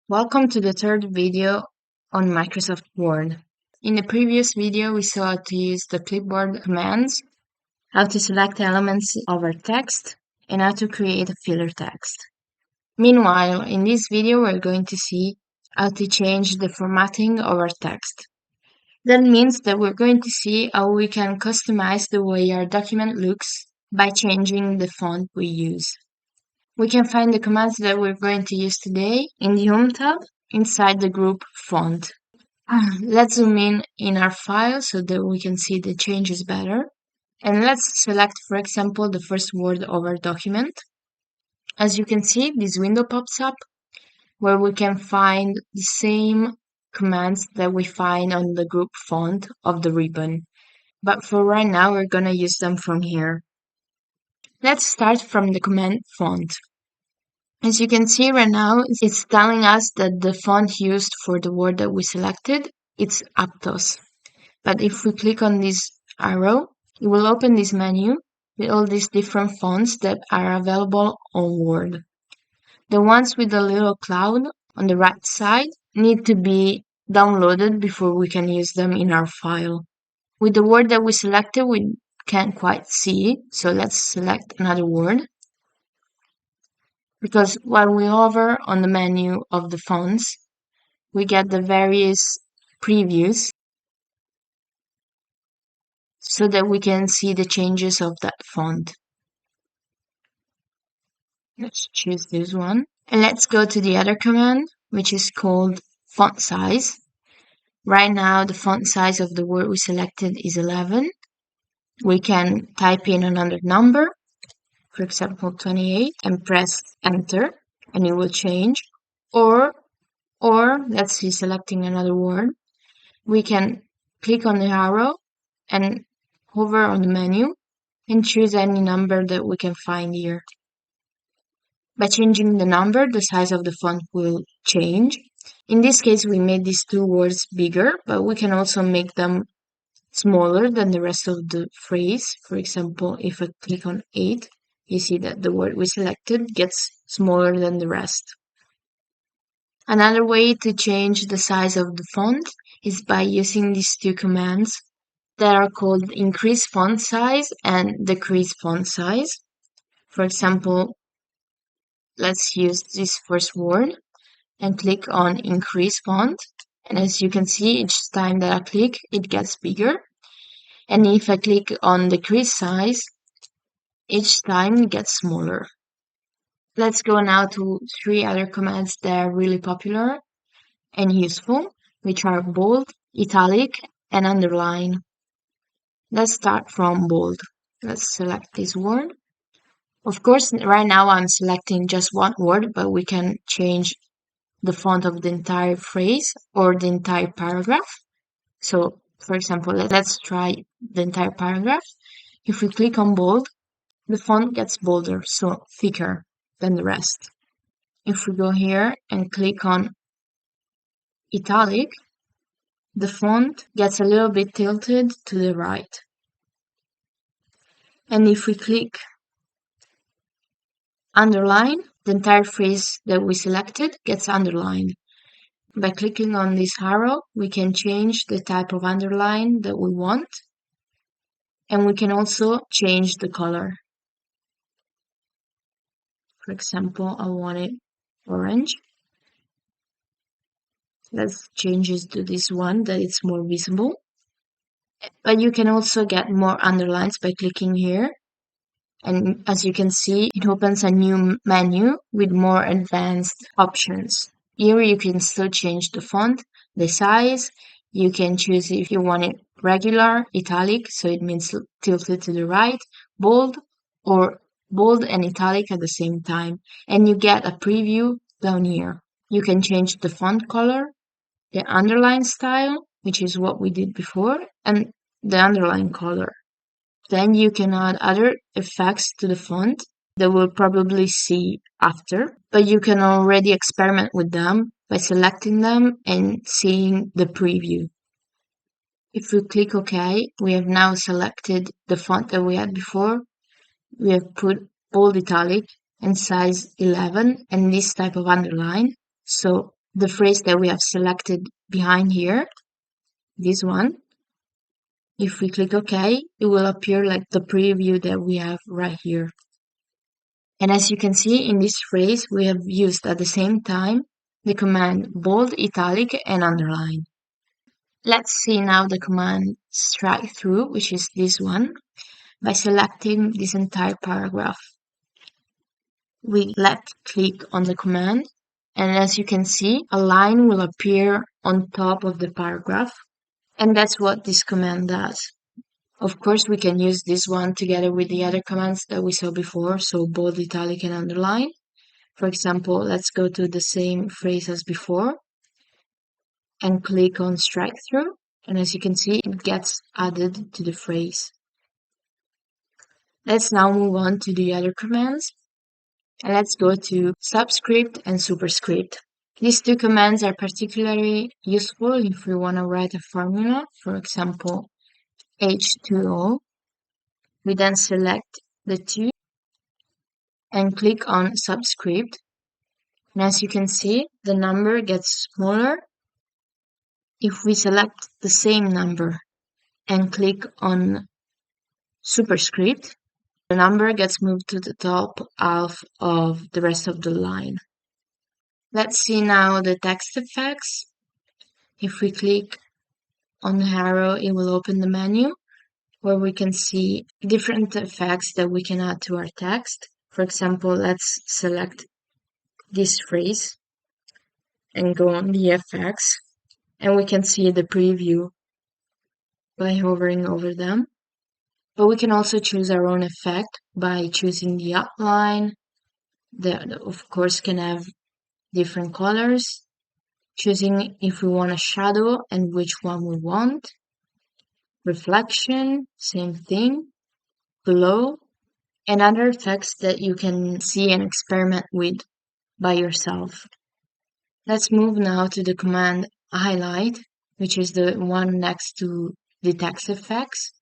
Welcome to the third video on Microsoft Word. In the previous video, we saw how to use the clipboard commands, how to select elements of our text, and how to create a filler text. Meanwhile, in this video, we're going to see how to change the formatting of our text. That means that we're going to see how we can customize the way our document looks by changing the font we use. We can find the commands that we're going to use today in the Home tab inside the group Font. Let's zoom in our file so that we can see the changes better. And let's select, for example, the first word of our document. As you can see, this window pops up where we can find the same commands that we find on the group font of the ribbon. But for right now, we're going to use them from here. Let's start from the command font. As you can see right now, it's telling us that the font used for the word that we selected, it's Aptos. But if we click on this arrow, it will open this menu with all these different fonts that are available on Word. The ones with the little cloud on the right side need to be downloaded before we can use them in our file. With the word that we selected, we can't quite see it, so let's select another word. Because while we hover on the menu of the fonts, we get the various previews so that we can see the changes of that font. Let's choose this one. And let's go to the other command, which is called font size. Right now, the font size of the word we selected is 11. We can type in another number, for example, 28, and press enter, and it will change. Or let's see, selecting another word, we can click on the arrow and hover on the menu and choose any number that we can find here. By changing the number, the size of the font will change. In this case, we made these two words bigger, but we can also make them smaller than the rest of the phrase. For example, if I click on 8, you see that the word we selected gets smaller than the rest. Another way to change the size of the font is by using these two commands that are called increase font size and decrease font size. For example, let's use this first word and click on increase font. And as you can see, each time that I click, it gets bigger. And if I click on decrease size, each time it gets smaller. Let's go now to three other commands that are really popular and useful, which are bold, italic, and underline. Let's start from bold. Let's select this word. Of course, right now I'm selecting just one word, but we can change the font of the entire phrase or the entire paragraph. So, for example, let's try the entire paragraph. If we click on bold, the font gets bolder, so thicker than the rest. If we go here and click on italic, the font gets a little bit tilted to the right. And if we click underline, the entire phrase that we selected gets underlined. By clicking on this arrow, we can change the type of underline that we want, and we can also change the color. For example, I want it orange. Let's change it to this one that it's more visible. But you can also get more underlines by clicking here. And as you can see, it opens a new menu with more advanced options. Here you can still change the font, the size. You can choose if you want it regular, italic, so it means tilted to the right, bold, or bold and italic at the same time. And you get a preview down here. You can change the font color, the underline style, which is what we did before, and the underline color. Then you can add other effects to the font that we'll probably see after, but you can already experiment with them by selecting them and seeing the preview. If we click OK, we have now selected the font that we had before. We have put bold italic and size 11 and this type of underline. So the phrase that we have selected behind here, this one. If we click OK, it will appear like the preview that we have right here. And as you can see in this phrase, we have used at the same time the command bold, italic, and underline. Let's see now the command strike through, which is this one, by selecting this entire paragraph. We left-click on the command, and as you can see, a line will appear on top of the paragraph, and that's what this command does. Of course, we can use this one together with the other commands that we saw before, so bold, italic, and underline. For example, let's go to the same phrase as before and click on strike through, and as you can see, it gets added to the phrase. Let's now move on to the other commands, and let's go to Subscript and Superscript. These two commands are particularly useful if we want to write a formula, for example, H2O. We then select the two and click on Subscript. And as you can see, the number gets smaller. If we select the same number and click on Superscript, the number gets moved to the top half of the rest of the line. Let's see now the text effects. If we click on the arrow, it will open the menu where we can see different effects that we can add to our text. For example, let's select this phrase and go on the effects, and we can see the preview by hovering over them. But we can also choose our own effect by choosing the outline that of course can have different colors, choosing if we want a shadow and which one we want, reflection, same thing, glow, and other effects that you can see and experiment with by yourself. Let's move now to the command highlight, which is the one next to the text effects.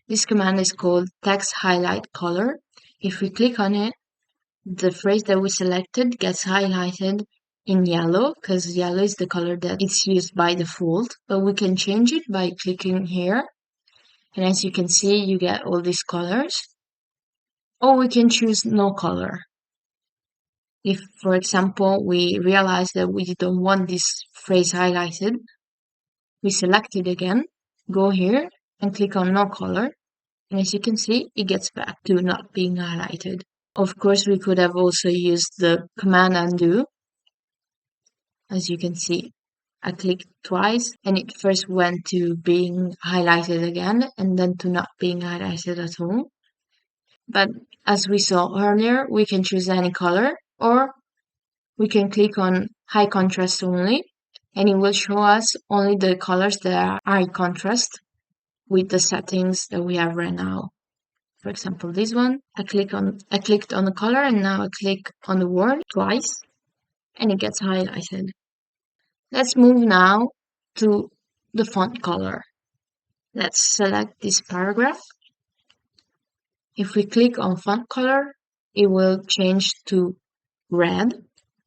This command is called text highlight color. If we click on it, the phrase that we selected gets highlighted in yellow, because yellow is the color that it's used by default, but we can change it by clicking here. And as you can see, you get all these colors. Or we can choose no color. If, for example, we realize that we don't want this phrase highlighted, we select it again, go here, and click on no color. And as you can see, it gets back to not being highlighted. Of course, we could have also used the command undo. As you can see, I clicked twice and it first went to being highlighted again and then to not being highlighted at all. But as we saw earlier, we can choose any color, or we can click on high contrast only, and it will show us only the colors that are high contrast with the settings that we have right now. For example, this one, I clicked on the color and now I click on the word twice and it gets highlighted. Let's move now to the font color. Let's select this paragraph. If we click on font color, it will change to red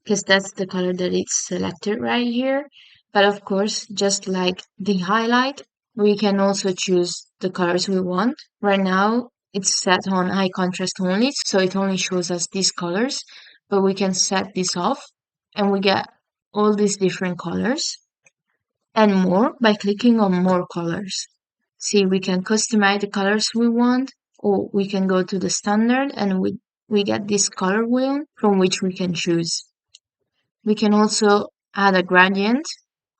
because that's the color that it's selected right here. But of course, just like the highlight, we can also choose the colors we want. Right now, it's set on high contrast only, so it only shows us these colors, but we can set this off and we get all these different colors and more by clicking on more colors. See, we can customize the colors we want, or we can go to the standard and we get this color wheel from which we can choose. We can also add a gradient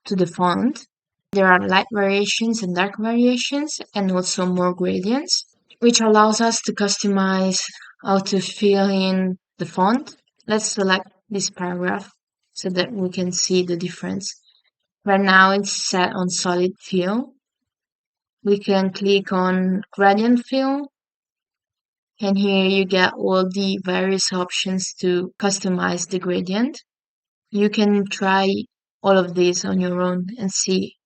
to the font. There are light variations and dark variations and also more gradients, which allows us to customize how to fill in the font. Let's select this paragraph so that we can see the difference. Right now it's set on solid fill. We can click on gradient fill, and here you get all the various options to customize the gradient. You can try all of these on your own and see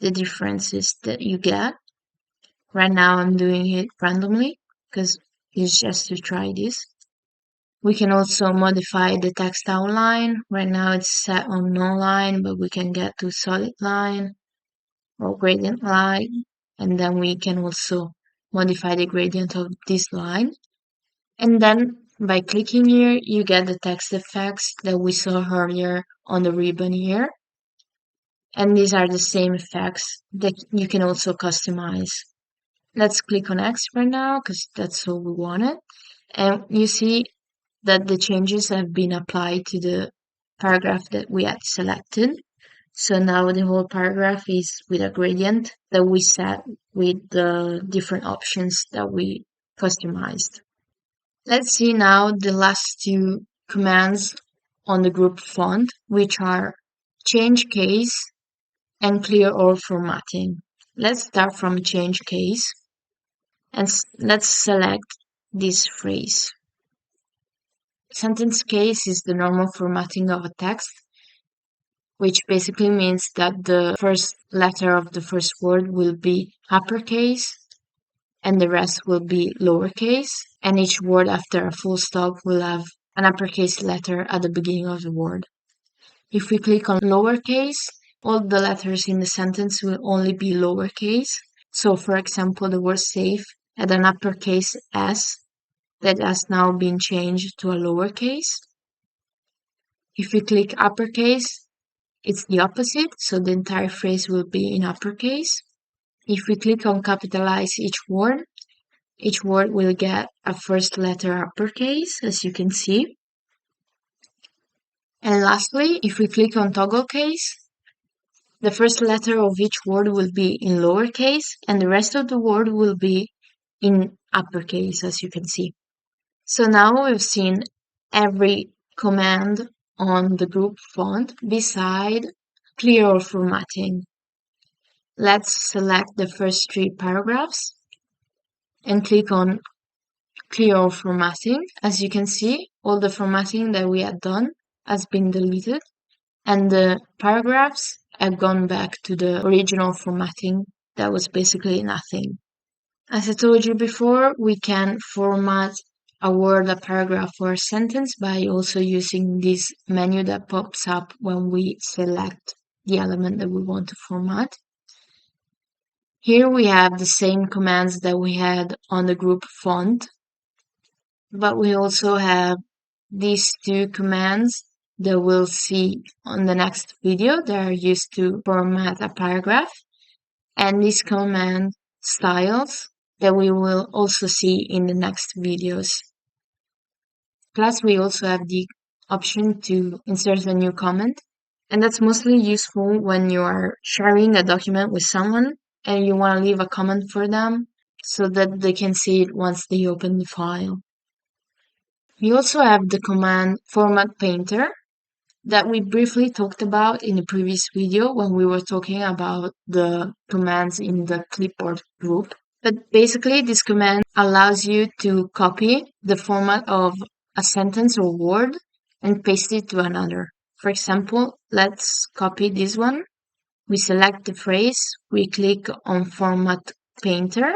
the differences that you get. Right now I'm doing it randomly because it's just to try this. We can also modify the text outline. Right now it's set on no line, but we can get to solid line or gradient line, and then we can also modify the gradient of this line. And then by clicking here, you get the text effects that we saw earlier on the ribbon here. And these are the same effects that you can also customize. Let's click on X right now because that's all we wanted. And you see that the changes have been applied to the paragraph that we had selected. So now the whole paragraph is with a gradient that we set with the different options that we customized. Let's see now the last two commands on the group font, which are change case and clear all formatting. Let's start from change case and let's select this phrase. Sentence case is the normal formatting of a text, which basically means that the first letter of the first word will be uppercase and the rest will be lowercase, and each word after a full stop will have an uppercase letter at the beginning of the word. If we click on lowercase, all the letters in the sentence will only be lowercase. So for example, the word safe had an uppercase S that has now been changed to a lowercase. If we click uppercase, it's the opposite, so the entire phrase will be in uppercase. If we click on capitalize each word will get a first letter uppercase, as you can see. And lastly, if we click on toggle case, the first letter of each word will be in lowercase and the rest of the word will be in uppercase, as you can see. So now we've seen every command on the group font beside clear all formatting. Let's select the first three paragraphs and click on clear all formatting. As you can see, all the formatting that we had done has been deleted and the paragraphs have gone back to the original formatting that was basically nothing. As I told you before, we can format a word, a paragraph, or a sentence by also using this menu that pops up when we select the element that we want to format. Here we have the same commands that we had on the group font, but we also have these two commands that we'll see on the next video that are used to format a paragraph, and these command styles that we will also see in the next videos. Plus, we also have the option to insert a new comment, and that's mostly useful when you are sharing a document with someone and you want to leave a comment for them so that they can see it once they open the file. We also have the command format painter that we briefly talked about in the previous video when we were talking about the commands in the clipboard group. But basically, this command allows you to copy the format of a sentence or word and paste it to another. For example, let's copy this one. We select the phrase, we click on Format Painter,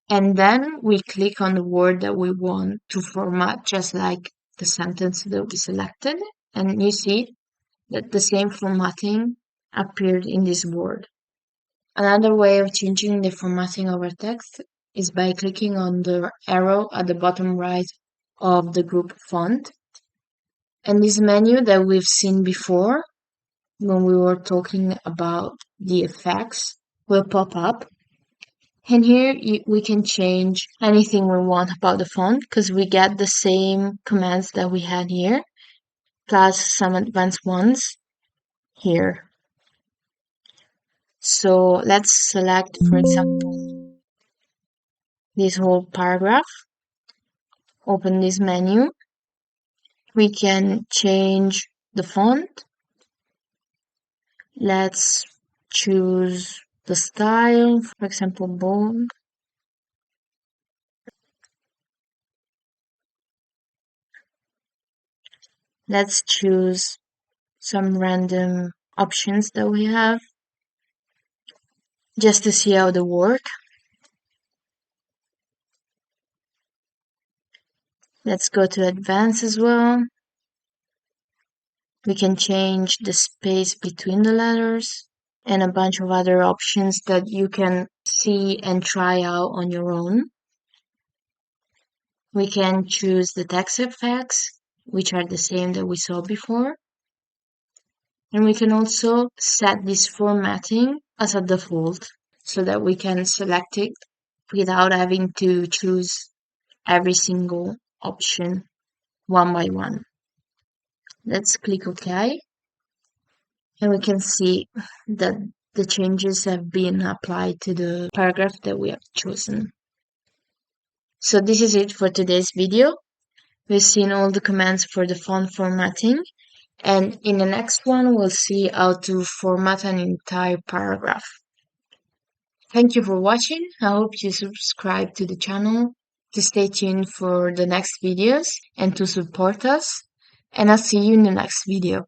and then we click on the word that we want to format, just like the sentence that we selected. And you see that the same formatting appeared in this word. Another way of changing the formatting of our text is by clicking on the arrow at the bottom right of the group font. And this menu that we've seen before when we were talking about the effects will pop up. And here we can change anything we want about the font because we get the same commands that we had here, plus some advanced ones here. So let's select, for example, this whole paragraph, open this menu. We can change the font. Let's choose the style, for example, bold. Let's choose some random options that we have just to see how they work. Let's go to advanced as well. We can change the space between the letters and a bunch of other options that you can see and try out on your own. We can choose the text effects, which are the same that we saw before. And we can also set this formatting as a default so that we can select it without having to choose every single option one by one. Let's click OK. And we can see that the changes have been applied to the paragraph that we have chosen. So this is it for today's video. We've seen all the commands for the font formatting, and in the next one we'll see how to format an entire paragraph. Thank you for watching. I hope you subscribe to the channel to stay tuned for the next videos and to support us. And I'll see you in the next video.